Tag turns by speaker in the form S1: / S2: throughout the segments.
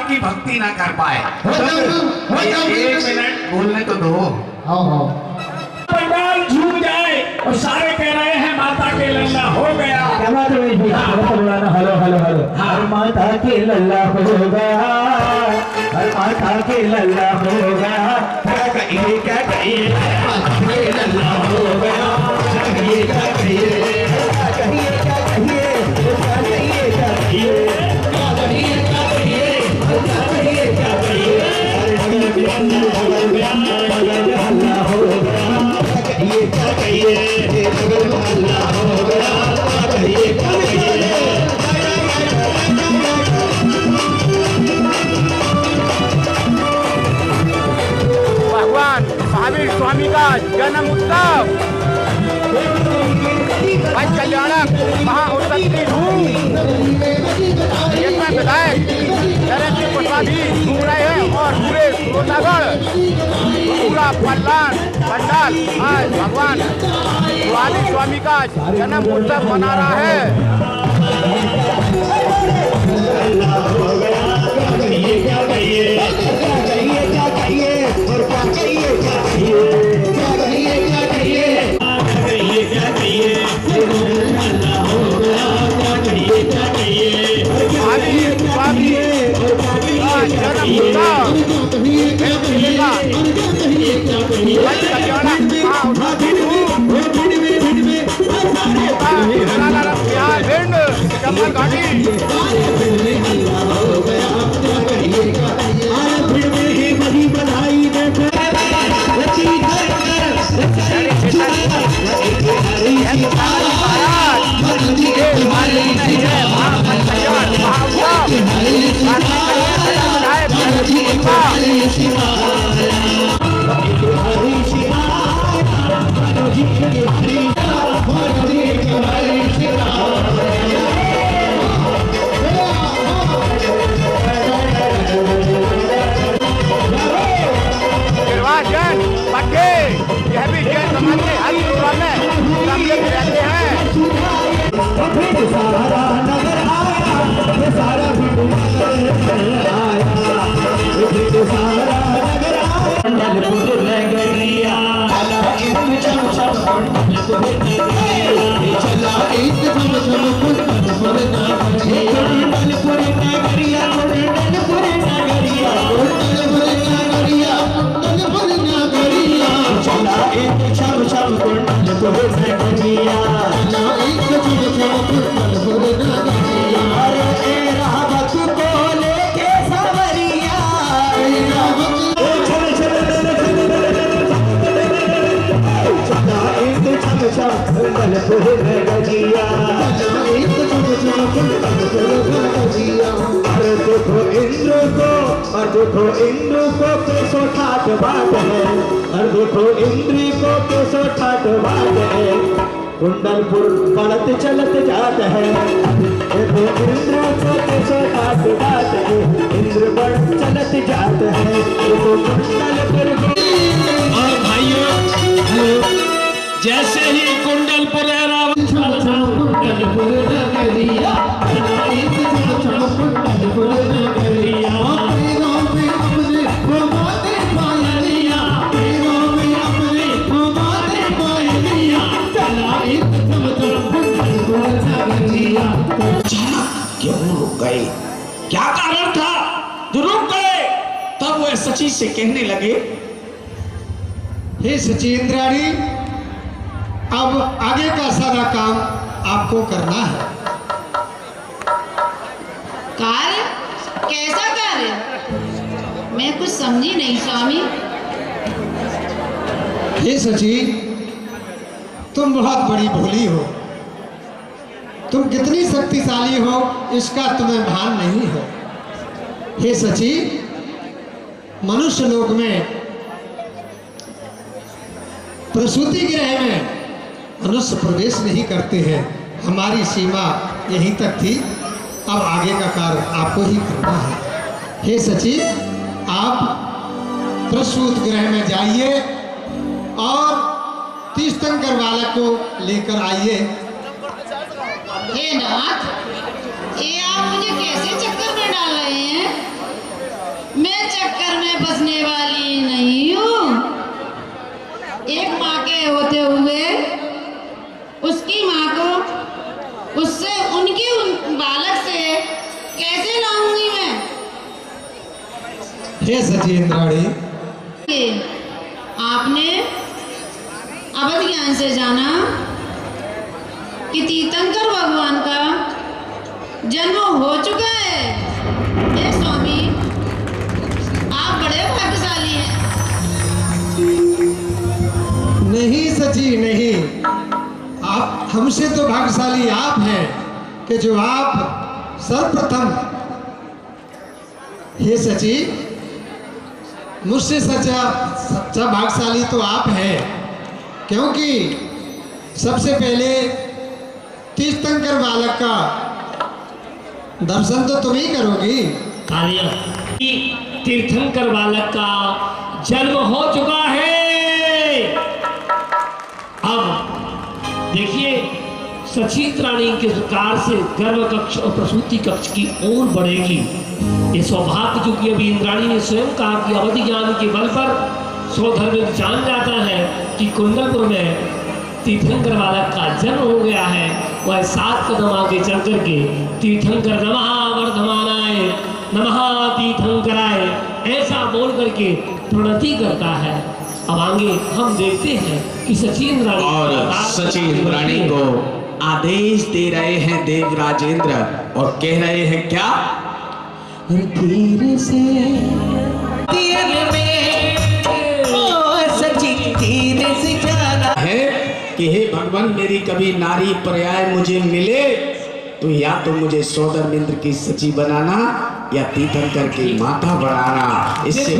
S1: की भक्ति ना कर पाए। एक मिनट बोलने तो दो।
S2: पंडाल झूम जाए और सारे कह रहे हैं माता के लल्ला हो गया।
S3: क्या बात है भाई? Hello hello hello. हर माता के लल्ला हो गया, हर माता के लल्ला हो गया। क्या कहिए क्या कहिए, लल्ला हो गया। कहिए क्या कहिए, कहिए क्या कहिए, क्या कहिए क्या कहिए, क्या कहिए क्या कहिए, क्या कहिए क्या कहिए। हल्ला हो गया, कहिए क्या कहिए, हल्ला हो गया। कहिए क्या कहिए।
S4: भगवान महावीर स्वामी का जन्म उत्सव पंच कल्याणक महाउत्सव की धूम इसमें विधायक नरेंद्र कुशवाहा भी घूम रहे हैं और पूरे श्रोतागण पूरा पंडाल आज भगवान महावीर स्वामी का जन्म उत्सव मना रहा है। चंबल घाटी यह भी जैन समाज के हर प्रोग्राम में सम्मिलित रहते हैं। देखो इंद्र को कैसो ठाट बात है, और देखो इंद्री को कैसो ठाट बात है। कुंडलपुर बढ़त चलत जात है, देखो इंद्र को कैसो ठाट बात है। इंद्र बढ़त चलत जात है, देखो कुंडलपुर।
S2: और भाइयों जैसे ही कुंडलपुर
S3: क्यों रुक गए? क्या कारण था जो रुक गए? तब वह सची से कहने लगे,
S5: हे सचिंद्राणी, अब आगे का सारा काम आपको करना है।
S6: कार्य? कैसा कार्य? मैं कुछ समझी नहीं स्वामी।
S5: हे सची, तुम बहुत बड़ी भोली हो। तुम कितनी शक्तिशाली हो इसका तुम्हें भान नहीं है। हे सची, मनुष्य लोक में प्रसूति गृह में मनुष्य प्रवेश नहीं करते हैं। हमारी सीमा यहीं तक थी, अब आगे का कार्य आपको ही करना है। हे सची, आप प्रसूत गृह में जाइए और तीर्थंकर बालक को लेकर आइए।
S6: हे नाथ, ये आप मुझे कैसे चक्कर में डाल रहे हैं?
S5: हे सची इंद्राणी,
S6: कि आपने अवध ज्ञान से जाना कि तीर्थंकर भगवान का जन्म हो चुका है। हे स्वामी, आप बड़े भाग्यशाली हैं।
S5: नहीं सची नहीं, आप हमसे तो भाग्यशाली आप हैं कि जो आप सर्वप्रथम, हे सची, मुझसे सच्चा भाग्यशाली तो आप हैं, क्योंकि सबसे पहले तीर्थंकर बालक का दर्शन तो तुम ही करोगी।
S2: तालियां। तीर्थंकर बालक का जन्म हो चुका है। अब देखिए, सची इंद्राणी के कार से गर्भ कक्ष और प्रसूति कक्ष की ओर बढ़ेगी। ये सौभाग्य चूंकि अभी इंद्राणी ने स्वयं कहा कि अवधि ज्ञान के बल पर सौधर्म जान जाता है कि कुंडलपुर में तीर्थंकर बालक का जन्म हो गया है। वह 7 कदम आगे चल करके तीर्थंकर नमः वर्धमानाय नमः तीर्थंकराय ऐसा बोल करके प्रणति करता है। अब आगे हम देखते हैं कि सची इंद्राणी
S1: और सची इंद्राणी को आदेश दे रहे हैं देव राजेंद्र और कह रहे हैं क्या?
S3: धीरे से धीरे में ओ सची धीरे से जाना
S1: है कि हे भगवान, मेरी कभी नारी पर्याय मुझे मिले तो या तो मुझे सौदर्मिंद्र की सची बनाना या तीर्थंकर की माता बनाना। इससे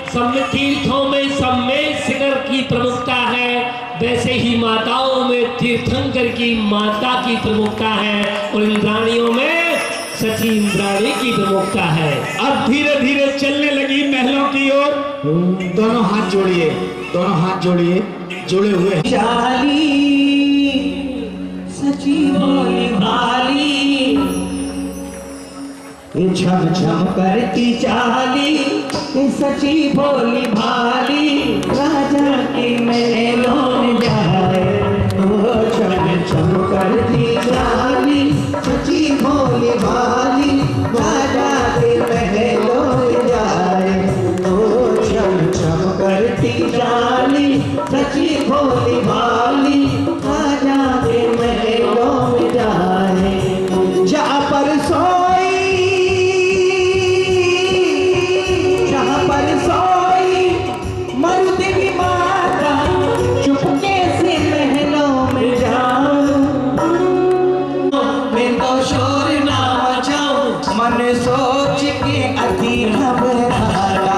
S2: सब तीर्थों में सब में शिखर की प्रमुखता है, वैसे ही माताओं में तीर्थंकर की माता की प्रमुखता है और इंद्राणियों में सची इंद्राणी की प्रमुखता है।
S1: अब धीरे धीरे चलने लगी महलों की ओर। दोनों हाथ जोड़िए, दोनों हाथ जोड़िए, जुड़े हुए।
S3: चाली सची बोली भाली, झम झम करती चाली, सची बोली भाली, राजा के महलों में जाए। ओ झम झम करती चाली, सची बोली भाली, राजा के महलों में जाए। ओ झम झम करती चाली, सची भोली भाली, राजा के महलों में जाए। जहाँ पर सोई मर्द की माता, चुपके से महलों में जाऊं, मैं तो शोर ना मचाऊं, मन सोच के अति घबराया।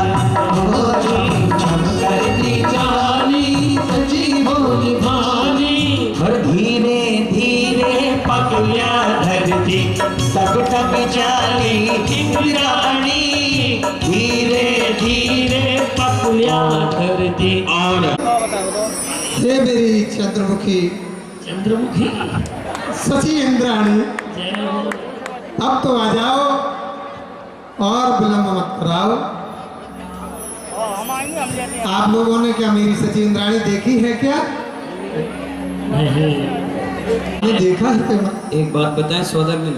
S3: धीरे धीरे पकड़िया धरती, तक तक चाली इंद्राणी, धीरे धीरे पकड़िया धरती।
S1: और
S5: हे मेरी चंद्रमुखी
S2: चंद्रमुखी
S5: सची इंद्राणी,
S2: जय हो।
S5: अब तो आ जाओ और विलंब मत कराओ। आप लोगों ने क्या मेरी सची इंद्राणी देखी है क्या?
S2: नहीं।
S5: ये देखा है क्या?
S7: एक बात बताएं सौदर में,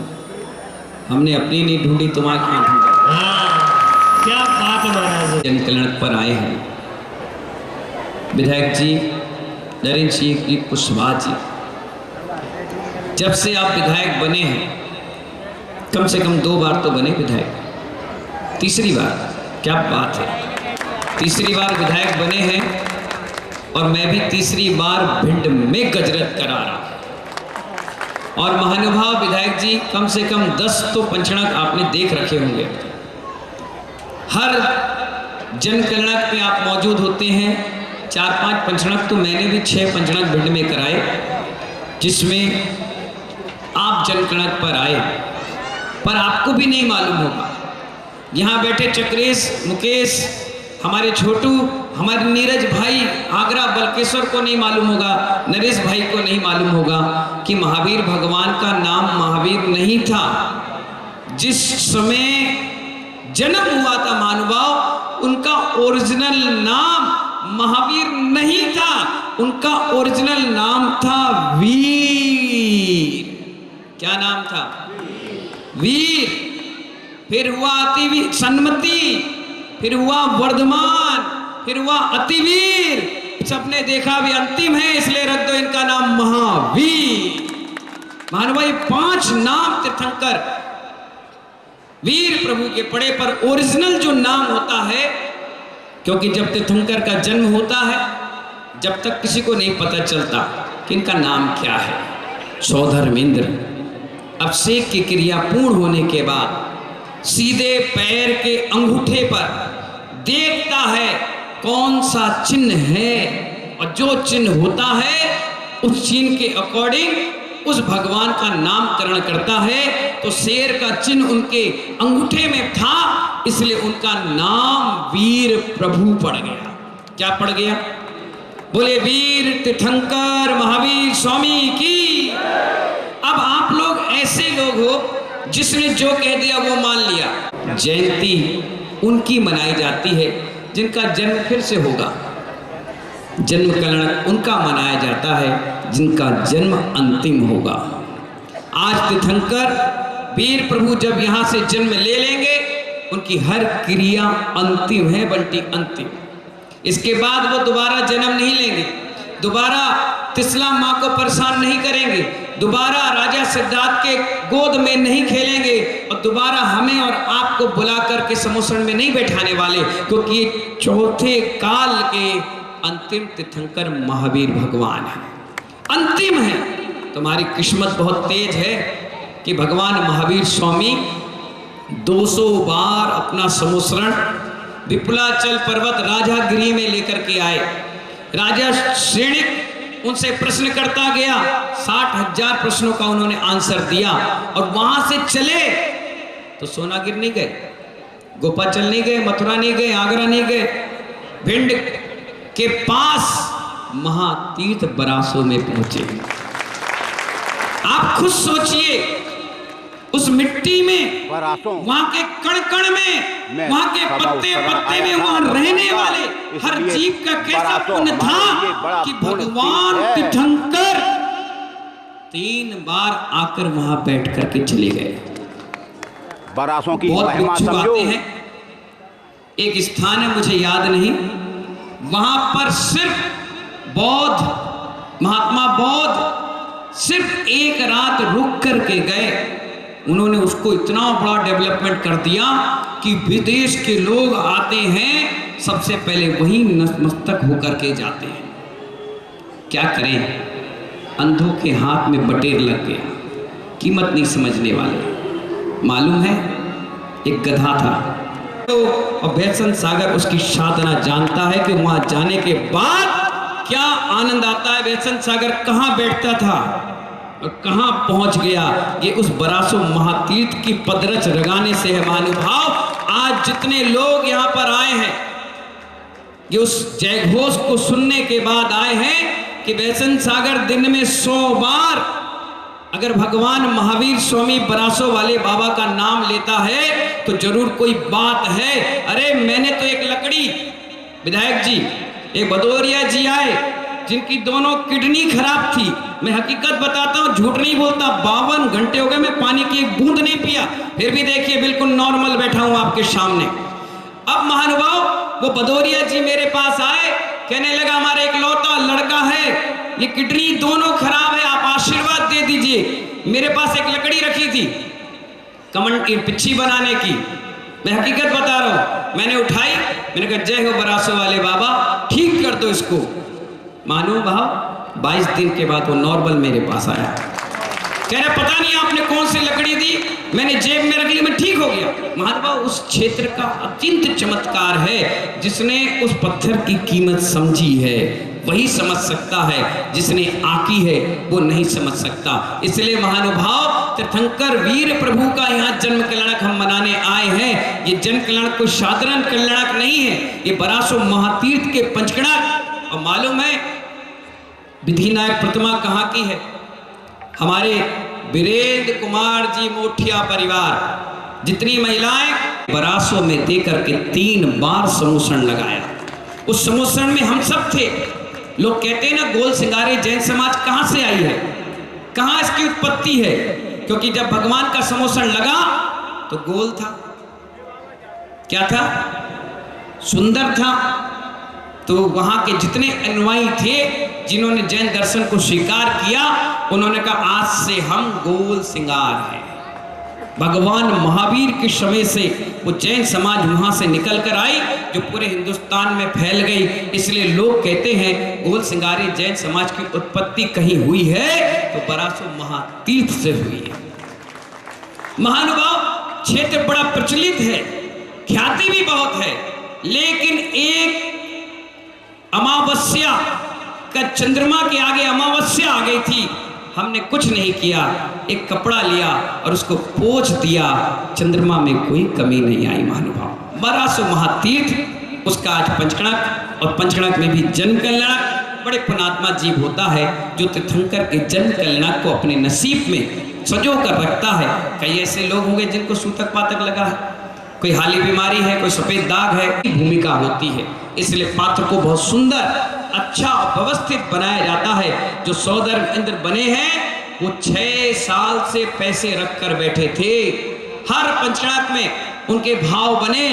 S7: हमने अपनी नहीं ढूंढी, तुम्हारे क्या ढूंढी?
S2: हाँ, क्या बात है महाराज।
S7: जनकल्याण पर आए हैं विधायक जी नरेंद्र सिंह जी कुशवाहा जी। जब से आप विधायक बने हैं, कम से कम 2 बार तो बने विधायक, तीसरी बार, क्या बात है, तीसरी बार विधायक बने हैं। और मैं भी तीसरी बार भिंड में गजरत करा रहा। और महानुभाव विधायक जी, कम से कम 10 तो पंचणक आपने देख रखे होंगे। हर जनकल्याणक पे आप मौजूद होते हैं। 4-5 पंचणक तो मैंने भी 6 पंचणक भिंड में कराए, जिसमें आप जनकल्याणक पर आए। पर आपको भी नहीं मालूम होगा, यहाँ बैठे चक्रेश, मुकेश, हमारे छोटू, हमारे नीरज भाई, आगरा बलकेश्वर को नहीं मालूम होगा, नरेश भाई को नहीं मालूम होगा कि महावीर भगवान का नाम महावीर नहीं था। जिस समय जन्म हुआ था महानुभाव, उनका ओरिजिनल नाम महावीर नहीं था, उनका ओरिजिनल नाम था वीर। क्या नाम था? वीर। फिर हुआ अति सन्मति, फिर हुआ वर्धमान, फिर हुआ अतिवीर, सबने देखा भी अंतिम है इसलिए रख दो इनका नाम महावीर। महानुभाव, 5 नाम तीर्थंकर वीर प्रभु के पड़े, पर ओरिजिनल जो नाम होता है, क्योंकि जब तीर्थंकर का जन्म होता है जब तक किसी को नहीं पता चलता कि इनका नाम क्या है। सौधर्मेंद्र अभिषेक की क्रिया पूर्ण होने के बाद सीधे पैर के अंगूठे पर देखता है कौन सा चिन्ह है, और जो चिन्ह होता है उस चिन्ह के अकॉर्डिंग उस भगवान का नामकरण करता है। तो शेर का चिन्ह उनके अंगूठे में था, इसलिए उनका नाम वीर प्रभु पड़ गया। क्या पड़ गया? बोले वीर तीर्थंकर महावीर स्वामी की। अब आप लोग ऐसे लोग हो जिसने जो कह दिया वो मान लिया। जयंती उनकी मनाई जाती है जिनका जन्म फिर से होगा, जन्म कल्याण उनका मनाया जाता है जिनका जन्म अंतिम होगा। आज तीर्थंकर वीर प्रभु जब यहाँ से जन्म ले लेंगे, उनकी हर क्रिया अंतिम है बंटी, अंतिम। इसके बाद वो दोबारा जन्म नहीं लेंगे, दोबारा तिसला माँ को परेशान नहीं करेंगे, दोबारा राजा सिद्धार्थ के गोद में नहीं खेलेंगे, और दोबारा हमें और आपको बुला करके समोसन में नहीं बैठाने वाले, क्योंकि ये चौथे काल के अंतिम तीर्थंकर महावीर भगवान है, अंतिम है। तुम्हारी किस्मत बहुत तेज है कि भगवान महावीर स्वामी 200 बार अपना समोसरण विपुलाचल पर्वत राजागिरी में लेकर के आए। राजा श्रेणिक उनसे प्रश्न करता गया, 60,000 प्रश्नों का उन्होंने आंसर दिया, और वहां से चले तो सोनागिर नहीं गए, गोपाचल नहीं गए, मथुरा नहीं गए, आगरा नहीं गए, भिंड के पास महातीर्थ बरासों में पहुंचे। आप खुद सोचिए, उस मिट्टी में, वहां के कण कण में, वहां के पत्ते पत्ते में, वहां रहने वाले हर जीव का कैसा पुण्य था कि भगवान तीर्थंकर 3 बार आकर वहां बैठ करके चले गए।
S8: बरासों की
S7: बहुत
S8: महिमा
S7: बिच्छू
S8: समझो।
S7: आते हैं, एक स्थान है मुझे याद नहीं, वहां पर सिर्फ बौद्ध महात्मा बौद्ध सिर्फ एक रात रुक करके गए। उन्होंने उसको इतना बड़ा डेवलपमेंट कर दिया कि विदेश के लोग आते हैं, सबसे पहले वहीं नतमस्तक होकर के जाते हैं। क्या करें, अंधों के हाथ में बटेर लग गया, कीमत नहीं समझने वाले। मालूम है, एक गधा था तो, और बेसन सागर उसकी साधना जानता है कि वहां जाने के बाद क्या आनंद आता है। बेसन सागर कहाँ बैठता था और कहां पहुंच गया, ये उस बरासो महातीर्थ की पदरच रगाने से है। महानुभाव, आज जितने लोग यहां पर आए हैं, ये उस जयघोष को सुनने के बाद आए हैं कि बेसन सागर दिन में 100 बार अगर भगवान महावीर स्वामी बरासो वाले बाबा का नाम लेता है तो जरूर कोई बात है। अरे मैंने तो एक लकड़ी, विधायक जी, एक भदौरिया जी आए जिनकी दोनों किडनी खराब थी। मैं हकीकत बताता हूँ, झूठ नहीं बोलता, 52 घंटे हो गए मैं पानी की एक बूंद नहीं पिया, फिर भी देखिए बिल्कुल नॉर्मल बैठा हूँ आपके सामने। अब महानुभाव, वो भदौरिया जी मेरे पास आए, कहने लगा हमारा एक लौता लड़का है, ये किडनी दोनों खराब है, आप आशीर्वाद दे दीजिए। मेरे पास एक लकड़ी रखी थी कमंड की पिच्छी बनाने की, मैं हकीकत बता रहा हूँ, मैंने उठाई, मैंने कहा जय हो बरासो वाले बाबा, ठीक कर दो इसको। मानो भाव 22 दिन के बाद वो नॉर्मल मेरे पास आया, कह रहा पता नहीं आपने कौन सी लकड़ी दी, मैंने जेब में रख ली, मैं ठीक हो गया। महानुभाव, उस क्षेत्र का अत्यंत चमत्कार है। जिसने उस पत्थर की कीमत समझी है वही समझ सकता है, जिसने आकी है वो नहीं समझ सकता। इसलिए महानुभाव, तीर्थंकर वीर प्रभु का यहाँ जन्म कल्याणक हम मनाने आए हैं। ये जन्म कल्याणक कोई साधारण कल्याणक नहीं है, ये बरासो महातीर्थ के पंचकणक। और मालूम है विधिनायक प्रतिमा कहाँ की है? हमारे वीरेंद्र कुमार जी मोठिया परिवार, जितनी महिलाएं बरासों में देकर के 3 बार समोसण लगाया। उस समोसण में हम सब थे। लोग कहते हैं ना, गोल सिंगारे जैन समाज कहां से आई है, कहां इसकी उत्पत्ति है? क्योंकि जब भगवान का समोसण लगा तो गोल था। क्या था? सुंदर था। तो वहाँ के जितने अनुयायी थे जिन्होंने जैन दर्शन को स्वीकार किया, उन्होंने कहा आज से हम गोल सिंगार हैं। भगवान महावीर के समय से वो जैन समाज वहाँ से निकल कर आई जो पूरे हिंदुस्तान में फैल गई। इसलिए लोग कहते हैं गोल सिंगारी जैन समाज की उत्पत्ति कहीं हुई है तो बरासो महातीर्थ से हुई है। महानुभाव, क्षेत्र बड़ा प्रचलित है, ख्याति भी बहुत है, लेकिन एक अमावस्या का चंद्रमा के आगे अमावस्या आ गई थी, हमने कुछ नहीं किया, एक कपड़ा लिया और उसको पोंछ दिया, चंद्रमा में कोई कमी नहीं आई। महानुभाव, बरासो महातीर्थ उसका आज पंचकणक, और पंचकणक में भी जन कल्याणक बड़े पुण्यात्मा जीव होता है जो तीर्थंकर के जन कल्याणक को अपने नसीब में सजो कर रखता है। कई ऐसे लोग होंगे जिनको सूतक पातक लगा है, कोई हाली बीमारी है, कोई सफेद दाग है, भूमिका होती है। इसलिए पात्र को बहुत सुंदर, अच्छा और व्यवस्थित बनाया जाता है। जो सौदर इंद्र बने हैं वो 6 साल से पैसे रख कर बैठे थे, हर पंचकणक में उनके भाव बने,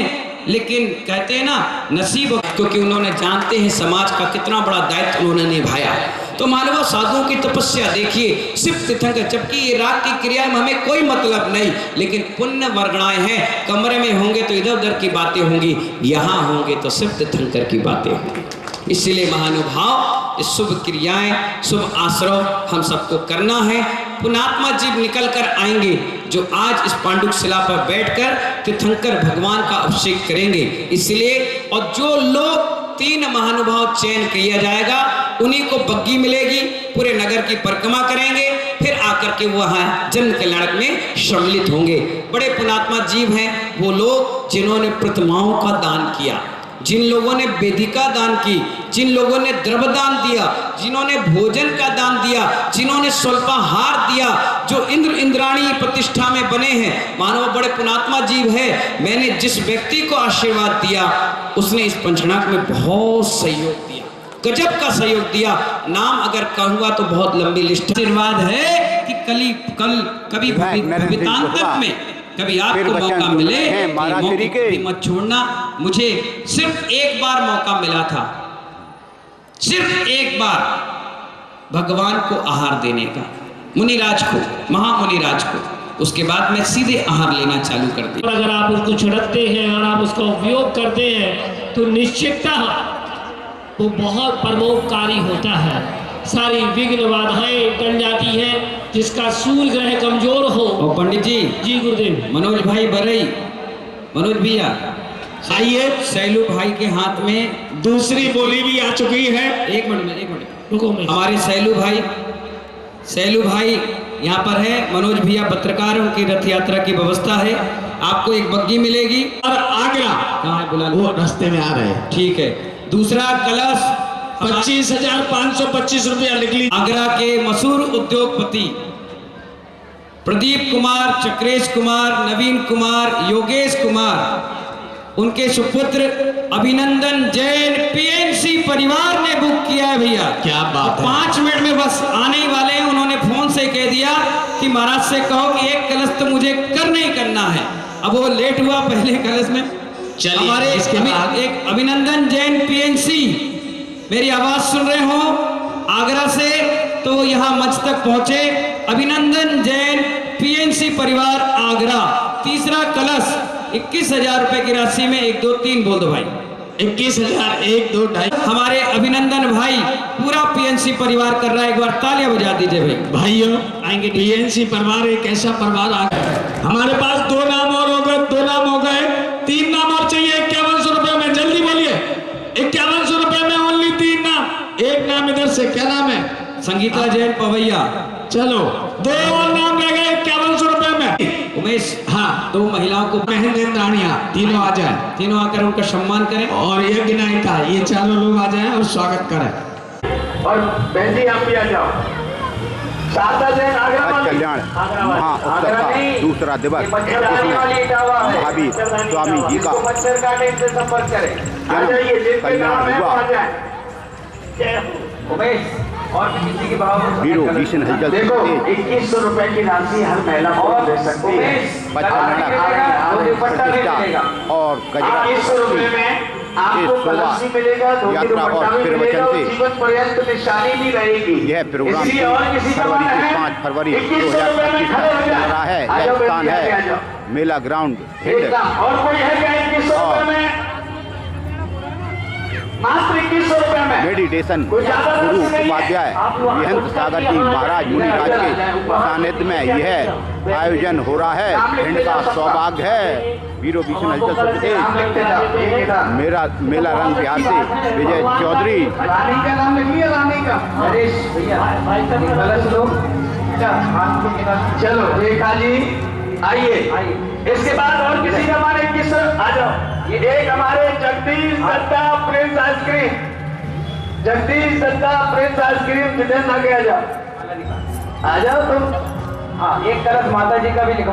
S7: लेकिन कहते हैं ना नसीब, क्योंकि उन्होंने जानते हैं समाज का कितना बड़ा दायित्व उन्होंने निभाया। तो मानव साधुओं की तपस्या देखिए, सिर्फ तीर्थंकर, जबकि ये राग की क्रिया में हमें कोई मतलब नहीं, लेकिन पुण्य वर्गणाएं हैं। कमरे में होंगे तो इधर उधर की बातें होंगी, यहाँ होंगे तो सिर्फ तीर्थंकर की बातें होंगी। इसलिए महानुभाव, इस शुभ क्रियाएं, शुभ आश्रय हम सबको करना है। पुण्यात्मा जीव निकल कर आएंगे जो आज इस पांडुक शिला पर बैठकर तीर्थंकर भगवान का अभिषेक करेंगे। इसलिए और जो लोग 3 महानुभाव चयन किया जाएगा, उन्हीं को बग्गी मिलेगी, पूरे नगर की परिक्रमा करेंगे, फिर आकर के वहाँ जन कल्याणक में सम्मिलित होंगे। बड़े पुण्यात्मा जीव हैं वो लोग जिन्होंने प्रतिमाओं का दान किया, जिन लोगों ने वेदिका दान की, जिन लोगों ने द्रव्य दान दिया, जिन्होंने भोजन का दान दिया, जिन्होंने स्वल्पाहार दिया, जो इंद्र इंद्राणी प्रतिष्ठा में बने हैं, मानव बड़े पुण्यात्मा जीव है। मैंने जिस व्यक्ति को आशीर्वाद दिया उसने इस पंचकणक में बहुत सहयोग दिया, गजब का सहयोग दिया। नाम अगर कहूँगा तो बहुत लंबी लिस्ट। आशीर्वाद है कि कभी भवितांतर में कभी आपको मौका मिले, मौके मत छोड़ना। मुझे सिर्फ एक बार मौका मिला था, सिर्फ एक बार, भगवान को आहार देने का, मुनिराज को, महामुनिराज को। उसके बाद मैं सीधे आहार लेना चालू कर दिया।
S2: अगर आप उसको छिड़कते हैं और आप उसका उपयोग करते हैं तो निश्चितता वो बहुत परमोपकारी होता है। सारी विघ्न बाधाएं टल जाती हैं। जिसका सूर्य ग्रह कमजोर हो।
S7: और पंडित जी
S2: गुरुदेव,
S7: मनोज भाई बरई, मनोज भैया आइए। सैलू भाई के हाथ में
S1: दूसरी बोली भी आ चुकी है।
S7: एक मिनट
S2: रुको।
S7: हमारे सैलू भाई यहाँ पर है। मनोज भैया पत्रकार, उनकी रथ यात्रा की व्यवस्था है, आपको एक बग्गी मिलेगी।
S1: और आगरा
S7: कहाँ है, बुला लो,
S1: वो रास्ते में आ रहे हैं।
S7: ठीक है। दूसरा कलश
S1: 25,525 रुपया निकली।
S7: आगरा के मशहूर उद्योगपति प्रदीप कुमार, चक्रेश कुमार, नवीन कुमार, योगेश कुमार, उनके सुपुत्र अभिनंदन जैन पीएनसी परिवार ने बुक किया है भैया।
S1: क्या बात है।
S7: 5 मिनट में बस आने ही वाले हैं। उन्होंने फोन से कह दिया कि महाराज से कहो कि एक कलश तो मुझे करना ही करना है। अब वो लेट हुआ पहले कलश में। हमारे एक अभिनंदन जैन पीएनसी, मेरी आवाज सुन रहे हो आगरा से तो यहाँ मंच तक पहुंचे। अभिनंदन जैन पीएनसी परिवार आगरा। तीसरा कलश 21,000 रुपए की राशि में 1 2 3 बोल दो भाई।
S1: 21,000 1 2 2.5।
S7: हमारे अभिनंदन भाई पूरा पीएनसी परिवार कर रहा है। एक बार तालियां बजा दीजिए भाई।
S1: भाइयों आएंगे। पीएनसी परिवार एक ऐसा परिवार आ गया। हमारे पास 2 नाम और हो गए, 2 नाम हो गए, 3 नाम और चाहिए। 5100 रुपए में, जल्दी बोलिए। 5100 रुपए में ओनली 3 नाम। एक नाम इधर से, क्या नाम है?
S7: संगीता जैन पवैया।
S1: चलो 2 और नाम रह गए 5100 रुपए में।
S7: उमेश,
S1: हाँ
S7: 2 महिलाओं को
S1: महेंद्र रानिया, तीनों आ जाए,
S7: तीनों आकर उनका सम्मान करें।
S1: और ये गिनायिका, ये चारों लोग आ जाएं और स्वागत करें।
S9: और बहन जी आप भी आ जाओ। शारदा जैन आगरा
S8: कल्याण महाउत्सव का दूसरा दिवस महावीर स्वामी जी का
S9: मच्छर काटे से संपर्क करें। आ जाइए, जिसके नाम है आ जाए। उमेश और किसी के भाव
S8: वीरो भीषण हलचल।
S9: देखो 2100 रुपए की राशि हर महिला को दे सकती है।
S8: और
S9: 2100 रुपए में आपको कलश भी मिलेगा, धोती
S8: यात्रा और
S9: दुपट्टा भी
S8: प्रवचन
S9: मिलेगा और
S8: से
S9: जीवन पर्यंत निशानी भी रहेगी।
S8: यह प्रोग्राम
S9: इसलिए और किसी का
S8: फरवरी
S9: मन
S8: से
S9: है
S8: 5 फरवरी
S9: 2100 रुपए में
S8: 2025
S9: खड़े हो
S8: तक चल
S9: जाए।
S8: रहा है।
S9: आ
S8: यह
S9: जाओ
S8: स्थान
S9: बेटी, आगे आ
S8: है
S9: जाओ।
S8: मेला ग्राउंड हिंड।
S9: एकदम। और कोई है क्या 2100
S8: और
S9: रुपए में? मात्र 2100 रुपए में
S8: मेडिटेशन
S9: कोई ज्यादा
S8: गुरु
S9: खर्च नहीं है।
S8: उपाध्याय
S9: आप लोग
S8: विहंत सागर जी महाराज मुनिराज के सानिध्य में यह आयोजन हो रहा है। हिंड का सौभाग्य है। वीरो भीषण हलचल सचदेव,
S9: नाम लिखते जाओ, एक एक नाम।
S8: मेरा मेला रंग बिहार से विजय चौधरी।
S9: रानी का नाम लिखिए, रानी का नरेश भैया कलश लो। चलो रेखा जी आइए। इसके बाद और किसी का हमारे किस आ जाओ। एक हमारे Jagdish Datta prince ice cream, Jagdish Datta prince ice cream Jitendra आगे आ जाओ, आ जाओ तुम। हाँ, एक कलश माता जी का भी लिखो।